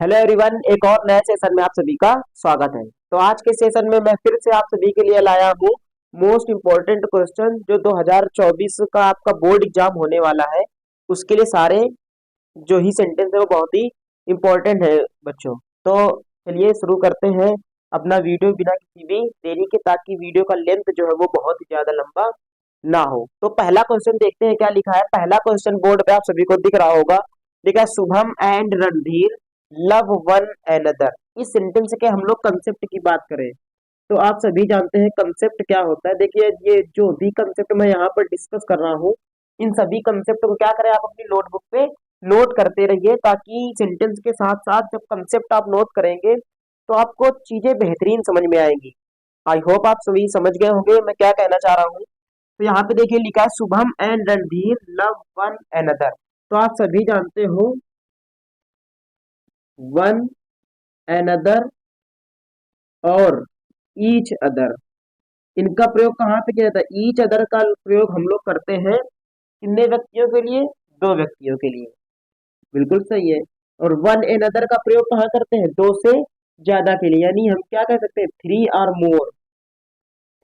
Hello everyone, एक और नए सेशन में आप सभी का स्वागत है। तो आज के सेशन में मैं फिर से आप सभी के लिए लाया हूँ मोस्ट इम्पोर्टेंट क्वेश्चन जो 2024 का आपका बोर्ड एग्जाम होने वाला है। उसके लिए सारे जो ही सेंटेंस है वो बहुत ही इम्पोर्टेंट है बच्चों। तो चलिए शुरू करते हैं अपना वीडियो बिना किसी भी देरी के, ताकि वीडियो का लेंथ जो है वो बहुत ही ज्यादा लंबा ना हो। तो पहला क्वेश्चन देखते हैं क्या लिखा है। पहला क्वेश्चन बोर्ड पे आप सभी को दिख रहा होगा, लिखा है Shubham and Randhir love one another. इस सेंटेंस के हम लोग कंसेप्ट की बात करें तो आप सभी जानते हैं कंसेप्ट क्या होता है। देखिए, ये जो भी कंसेप्ट मैं यहाँ पर डिस्कस कर रहा हूँ, इन सभी कंसेप्ट को क्या करें, आप अपनी नोटबुक पे नोट करते रहिए, ताकि सेंटेंस के साथ साथ जब कंसेप्ट आप नोट करेंगे तो आपको चीजें बेहतरीन समझ में आएंगी। आई होप आप सभी समझ गए होंगे मैं क्या कहना चाह रहा हूँ। तो यहाँ पे देखिए लिखा है Shubham and Randhir love one another. तो आप सभी जानते हो वन एनदर और ईच अदर, इनका प्रयोग कहाँ पे किया जाता है? ईच अदर का प्रयोग हम लोग करते हैं कितने व्यक्तियों के लिए? दो व्यक्तियों के लिए। बिल्कुल सही है। और वन एनदर का प्रयोग कहाँ करते हैं? दो से ज्यादा के लिए, यानी हम क्या कह सकते हैं? Three or more.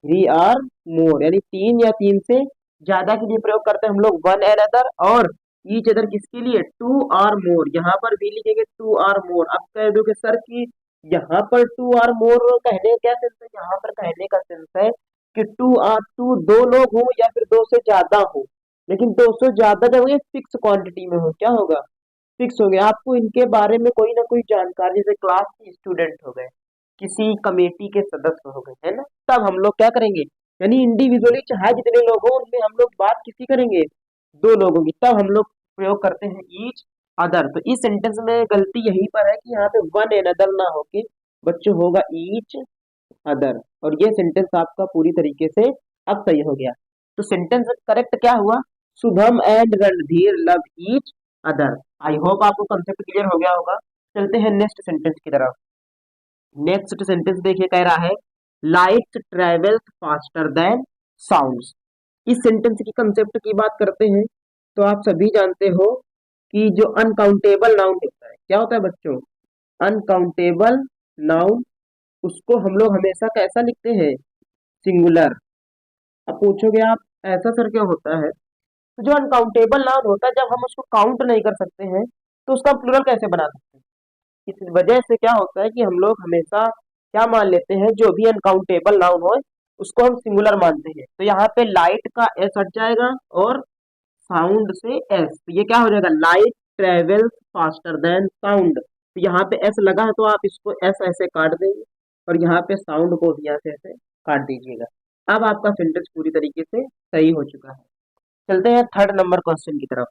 Three or more यानी तीन या तीन से ज्यादा के लिए प्रयोग करते हैं हम लोग वन एनदर। और ईच अदर किसके लिए? Two or more. यहाँ पर भी लिखेंगे टू आर मोर। अब कह दो कि सर की यहाँ पर टू आर मोर कहने का क्या सेंस है? यहाँ पर कहने का सेंस है कि टू दो लोग हो या फिर दो से ज्यादा हो, लेकिन दो से ज्यादा जब ये फिक्स क्वांटिटी में हो, क्या होगा? फिक्स हो गया। आपको इनके बारे में कोई ना कोई जानकारी, जैसे क्लास के स्टूडेंट हो गए, किसी कमेटी के सदस्य हो गए, है ना, तब हम लोग क्या करेंगे, यानी इंडिविजुअली चाहे जितने लोग हो उनमें हम लोग बात किसी करेंगे? दो लोगों की। तब हम लोग प्रयोग करते हैं ईच अदर। तो इस सेंटेंस में गलती यहीं पर है कि यहाँ पे वन एन अदर ना होके बच्चों होगा ईच अदर। और ये सेंटेंस आपका पूरी तरीके से अब सही हो गया। तो सेंटेंस करेक्ट क्या हुआ? Shubham and Randhir love each other. I hope आपको कंसेप्ट क्लियर हो गया होगा। चलते हैं नेक्स्ट सेंटेंस की तरफ। नेक्स्ट सेंटेंस देखिए, कह रहा है light travels faster than sounds. इस सेंटेंस की कंसेप्ट की बात करते हैं तो आप सभी जानते हो कि जो अनकाउंटेबल नाउन होता है, क्या होता है बच्चों? अनकाउंटेबल नाउन, उसको हम लोग हमेशा कैसा लिखते हैं? सिंगुलर। अब पूछोगे आप ऐसा सर क्या होता है? तो जो अनकाउंटेबल नाउन होता है, जब हम उसको काउंट नहीं कर सकते हैं तो उसका प्लूरल कैसे बना सकते हैं? इस वजह से क्या होता है कि हम लोग हमेशा क्या मान लेते हैं, जो भी अनकाउंटेबल नाउन हो उसको हम सिंगुलर मानते हैं। तो यहाँ पे लाइट का एस हट जाएगा और साउंड से एस, तो ये क्या हो जाएगा? Light travels faster than sound. तो यहाँ पे एस लगा है तो आप इसको एस ऐसे काट देंगे और यहाँ पे साउंड को भी यहाँ से ऐसे काट दीजिएगा। अब आपका सेंटेंस पूरी तरीके से सही हो चुका है। चलते हैं थर्ड नंबर क्वेश्चन की तरफ।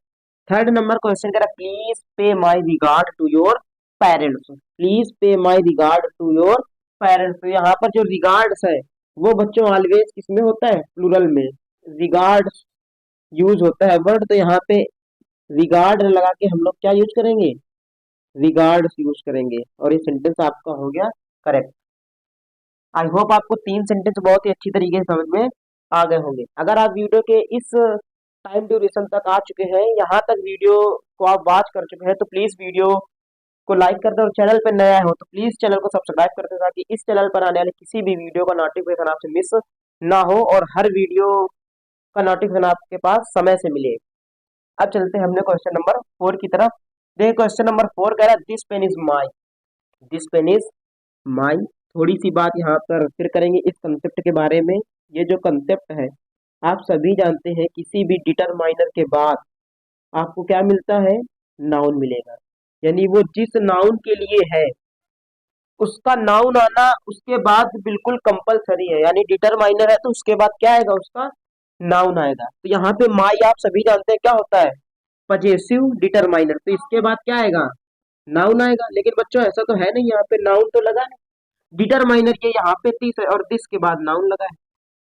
थर्ड नंबर क्वेश्चन कह रहा है please pay my regard to your parents. Please pay my regard to your parents. तो यहाँ पर जो रिगार्ड्स है वो बच्चों ऑलवेज किसमें होता है? प्लूरल में। रिगार्ड यूज होता है वर्ड, तो यहाँ पे रिगार्ड लगा के हम लोग क्या यूज करेंगे? रिगार्ड्स यूज करेंगे। और ये सेंटेंस आपका हो गया करेक्ट। आई होप आपको तीन सेंटेंस बहुत ही अच्छी तरीके से समझ में आ गए होंगे। अगर आप वीडियो के इस टाइम ड्यूरेशन तक आ चुके हैं, यहाँ तक वीडियो को आप वॉच कर चुके हैं, तो प्लीज वीडियो को लाइक कर दें। और चैनल पर नया हो तो प्लीज चैनल को सब्सक्राइब कर दें, ताकि इस चैनल पर आने वाले किसी भी वीडियो का नोटिफिकेशन आपसे मिस ना हो और हर वीडियो का नोटिफिकेशन आपके पास समय से मिले। अब चलते हैं हमने क्वेश्चन नंबर 4 की तरफ। देखिए क्वेश्चन नंबर 4 कह रहा है this pen is my. This pen is my. थोड़ी सी बात यहाँ पर फिर करेंगे इस कंसेप्ट के बारे में। ये जो कंसेप्ट है, आप सभी जानते हैं किसी भी डिटरमाइनर के बाद आपको क्या मिलता है? नाउन मिलेगा। यानी वो जिस नाउन के लिए है उसका नाउन आना उसके बाद बिल्कुल कंपलसरी है। यानी डिटरमाइनर है तो उसके बाद क्या आएगा? उसका नाउन आएगा। तो यहाँ पे माई आप सभी जानते हैं क्या होता है? Possessive determiner. तो इसके बाद क्या आएगा? नाउन आएगा। लेकिन बच्चों ऐसा तो है नहीं, यहाँ पे नाउन तो लगा नहीं। डिटरमाइनर के यहाँ पे दिस है और दिस के बाद नाउन लगा है।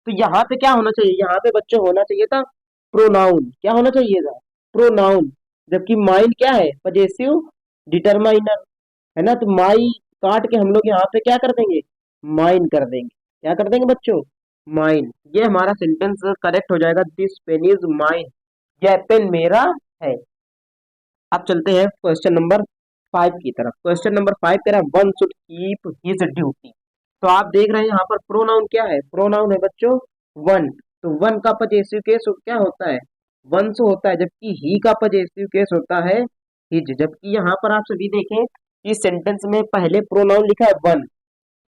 तो यहाँ पे क्या होना चाहिए? यहाँ पे बच्चों होना चाहिए था प्रोनाउन। क्या होना चाहिए था? प्रोनाउन। जबकि माइन क्या है? पजेसिव डिटरमाइनर, है ना। तो माई काट के हम लोग यहाँ पे क्या कर देंगे? माइन कर देंगे। क्या कर देंगे बच्चों? माइन। ये हमारा सेंटेंस करेक्ट हो जाएगा, दिस पेन इज माइन। यह पेन मेरा है। अब चलते हैं क्वेश्चन नंबर 5 की तरफ। क्वेश्चन नंबर 5 कह रहा है one should keep his duty. तो आप देख रहे हैं यहाँ पर प्रोनाउन क्या है, प्रोनाउन है बच्चों वन। तो वन का पजेसिव केस क्या होता है, वंस होता है, जबकि ही का पजेसिव केस होता है हिज। जबकि यहाँ पर आप सभी देखें इस सेंटेंस में पहले प्रोनाउन लिखा है वन,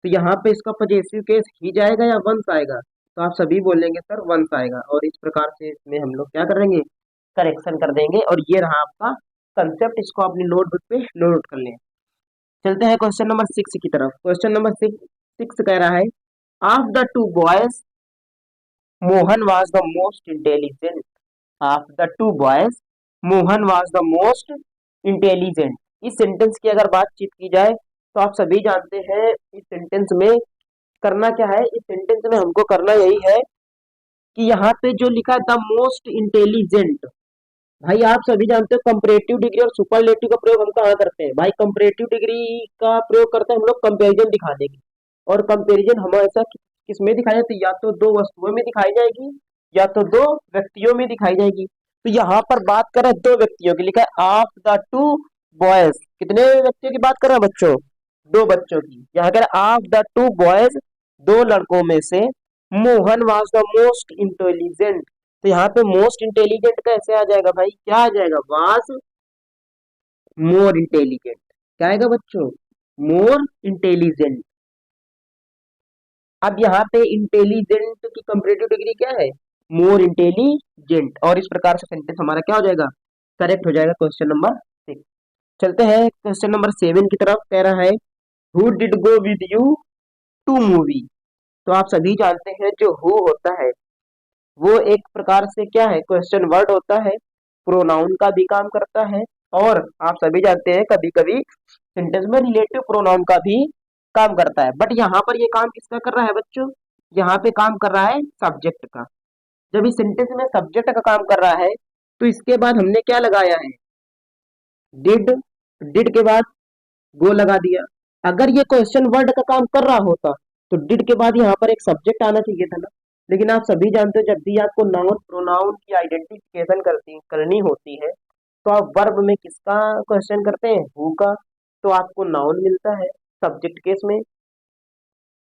तो यहाँ पे इसका पजेसिव केस हिज आएगा या वंस आएगा, तो आप सभी बोलेंगे सर वंस आएगा। और इस प्रकार से इसमें हम लोग क्या करेंगे, करेक्शन कर देंगे। और ये रहा आपका कंसेप्ट, इसको अपनी नोटबुक पे नोट कर लें। चलते हैं क्वेश्चन नंबर 6 की तरफ। क्वेश्चन नंबर 6 कह रहा है of the two boys Mohan was the most intelligent. Of the two boys Mohan was the most intelligent. इस सेंटेंस की अगर बातचीत की जाए तो आप सभी जानते हैं इस सेंटेंस में करना क्या है। इस सेंटेंस में हमको करना यही है कि यहाँ पे जो लिखा है द मोस्ट इंटेलिजेंट, भाई आप सभी जानते हो कंपैरेटिव डिग्री और सुपरलेटिव का प्रयोग हम कहाँ करते हैं, भाई कंपैरेटिव डिग्री का प्रयोग करते हैं हम लोग कंपैरिजन दिखाने की। और कंपैरिजन हमेशा किस में दिखाई जाती है, या तो दो वस्तुओं में दिखाई जाएगी या तो दो व्यक्तियों में दिखाई जाएगी। तो यहाँ पर बात कर रहे हैं दो व्यक्तियों की, लिखा है ऑफ द टू बॉयज। कितने व्यक्तियों की बात कर रहे हैं बच्चों, दो बच्चों की। यहाँ कह रहे ऑफ द टू बॉयज, दो लड़कों में से Mohan was the most intelligent. तो यहाँ पे मोस्ट इंटेलिजेंट कैसे आ जाएगा भाई, क्या आ जाएगा, वाज मोर इंटेलिजेंट। क्या आएगा बच्चों, मोर इंटेलिजेंट। अब यहाँ पे इंटेलिजेंट की कंपैरेटिव डिग्री क्या है, मोर इंटेलिजेंट। और इस प्रकार से सेंटेंस हमारा क्या हो जाएगा, करेक्ट हो जाएगा क्वेश्चन नंबर 6। चलते हैं क्वेश्चन नंबर 7 की तरफ। कह रहा है who did go with you to movie. तो आप सभी जानते हैं जो हु होता है वो एक प्रकार से क्या है, क्वेश्चन वर्ड होता है, प्रोनाउन का भी काम करता है। और आप सभी जानते हैं कभी कभी सेंटेंस में रिलेटिव प्रोनाउन का भी काम करता है। बट यहाँ पर ये काम किसका कर रहा है बच्चों, यहाँ पे काम कर रहा है सब्जेक्ट का। जब इस सेंटेंस में सब्जेक्ट का काम कर रहा है तो इसके बाद हमने क्या लगाया है, डिड। डिड के बाद गो लगा दिया। अगर ये क्वेश्चन वर्ड का काम कर रहा होता तो डिड के बाद यहाँ पर एक सब्जेक्ट आना चाहिए था ना। लेकिन आप सभी जानते हो जब भी आपको नाउन प्रोनाउन की आइडेंटिफिकेशन करनी होती है तो आप वर्ब में किसका क्वेश्चन करते हैं, हु का। तो आपको नाउन मिलता है सब्जेक्ट केस में।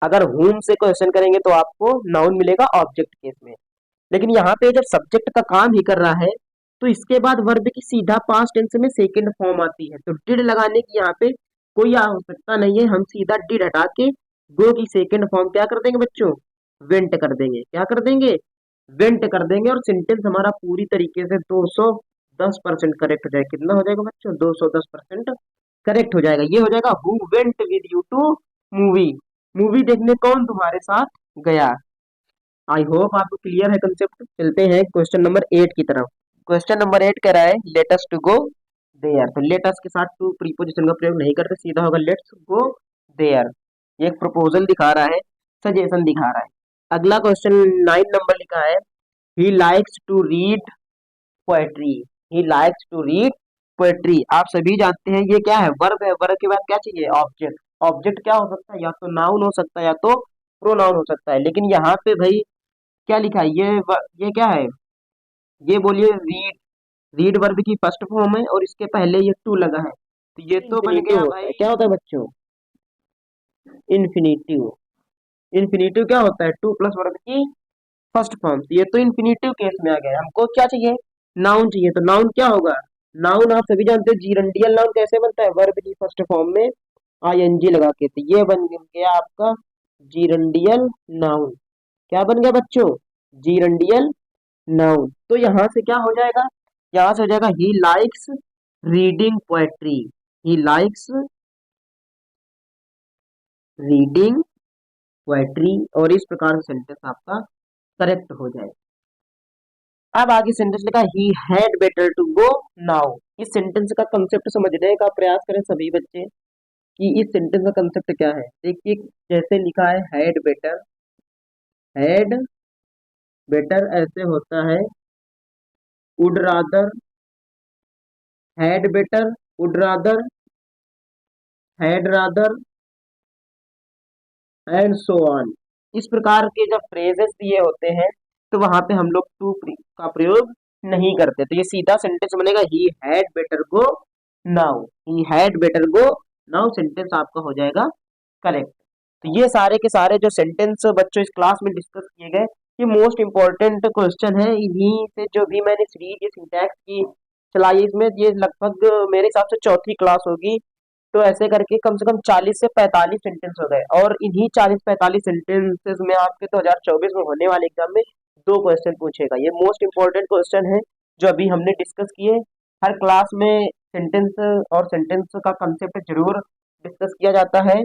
अगर हुम से क्वेश्चन करेंगे तो आपको नाउन मिलेगा ऑब्जेक्ट केस में। लेकिन यहाँ पे जब सब्जेक्ट का काम ही कर रहा है तो इसके बाद वर्ब की सीधा पास्ट टेंस में सेकंड फॉर्म आती है। तो डिड लगाने की यहाँ पे कोई आवश्यकता नहीं है, हम सीधा डिड हटा के गो की सेकंड फॉर्म क्या कर देंगे बच्चों, वेंट कर देंगे। क्या कर देंगे, वेंट कर देंगे। और सेंटेंस हमारा पूरी तरीके से 210% करेक्ट हो जाएगा। कितना हो जाएगा बच्चों, 210% करेक्ट हो जाएगा। ये हो जाएगा who went with you to movie. Movie देखने कौन तुम्हारे साथ गया। आई होप आपको क्लियर है कंसेप्ट। चलते हैं क्वेश्चन नंबर 8 की तरफ। क्वेश्चन नंबर 8 कह रहा है let us to go there. तो लेट अस के साथ टू प्रीपोजिशन का प्रयोग नहीं करते, सीधा होगा लेट्स गो देयर। ये एक प्रपोजल दिखा रहा है, सजेशन दिखा रहा है। अगला क्वेश्चन 9 नंबर लिखा है he likes to read poetry. He likes to read poetry. आप सभी जानते हैं ये क्या है, वर्ब है। वर्ब के बाद क्या चाहिए, ऑब्जेक्ट। ऑब्जेक्ट क्या हो सकता है, या तो नाउन हो सकता है या तो प्रोनाउन हो सकता है। लेकिन यहाँ पे भाई क्या लिखा है, ये क्या है, ये बोलिए रीड। रीड वर्ब की फर्स्ट फॉर्म है और इसके पहले ये टू लगा है, तो ये तो बन गया भाई, क्या होता है बच्चों, इन्फिनिटिव। इन्फिनिटिव क्या होता है, टू प्लस वर्ब की फर्स्ट फॉर्म। तो ये तो इन्फिनिटिव केस में आ गया। हमको क्या चाहिए, नाउन चाहिए। तो नाउन क्या होगा, नाउन आप सभी जानते हो जीरंडियल नाउन कैसे बनता है, वर्ब की फर्स्ट फॉर्म में आईएनजी लगा के। तो ये बन गया आपका जीरंडियल नाउन। क्या बन गया बच्चों, जीरंडियल नाउन। तो यहां से क्या हो जाएगा, यहां से हो जाएगा he likes reading poetry. He likes reading poetry. और इस प्रकार से सेंटेंस आपका करेक्ट हो जाए। अब आगे सेंटेंस लिखा he had better to go now. इस सेंटेंस का कंसेप्ट समझने का प्रयास करें सभी बच्चे कि इस सेंटेंस का कंसेप्ट क्या है। देखिए जैसे लिखा है हैड बेटर, हैड बेटर ऐसे होता है would rather, had better, would rather, had rather and so on. इस प्रकार के जब फ्रेजेस दिए होते हैं तो वहां पे हम लोग टू का प्रयोग नहीं करते। तो ये सीधा सेंटेंस बनेगा ही had better go now he had better go, now sentence आपका हो जाएगा करेक्ट। तो ये सारे के सारे जो सेंटेंस बच्चों इस क्लास में डिस्कस किए गए, ये मोस्ट इंपॉर्टेंट क्वेश्चन है। इन्हीं से जो भी मैंने सीरीज ये सिंटैक्स की चलाई, इसमें ये लगभग मेरे हिसाब से चौथी क्लास होगी। तो ऐसे करके कम से कम 40 से 45 सेंटेंस हो गए, और इन्हीं 40-45 सेंटेंसेस में आपके 2024 में होने वाले एग्जाम में 2 क्वेश्चन पूछेगा। ये मोस्ट इंपॉर्टेंट क्वेश्चन है जो अभी हमने डिस्कस किए। हर क्लास में सेंटेंस और सेंटेंस का कंसेप्ट जरूर डिस्कस किया जाता है।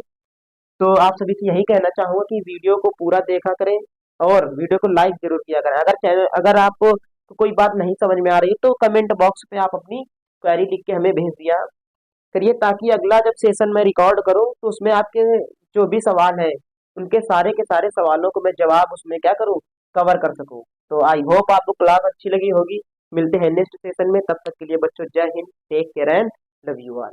तो आप सभी से यही कहना चाहूंगा कि वीडियो को पूरा देखा करें और वीडियो को लाइक जरूर किया करें। अगर आपको कोई बात नहीं समझ में आ रही है तो कमेंट बॉक्स पे आप अपनी क्वेरी लिख के हमें भेज दिया करिए, ताकि अगला जब सेशन में रिकॉर्ड करूं तो उसमें आपके जो भी सवाल है उनके सारे के सारे सवालों को मैं जवाब उसमें क्या करूं, कवर कर सकूं। तो आई होप आपको क्लास अच्छी लगी होगी। मिलते हैं नेक्स्ट सेशन में, तब तक के लिए बच्चों जय हिंद, take care and love you all.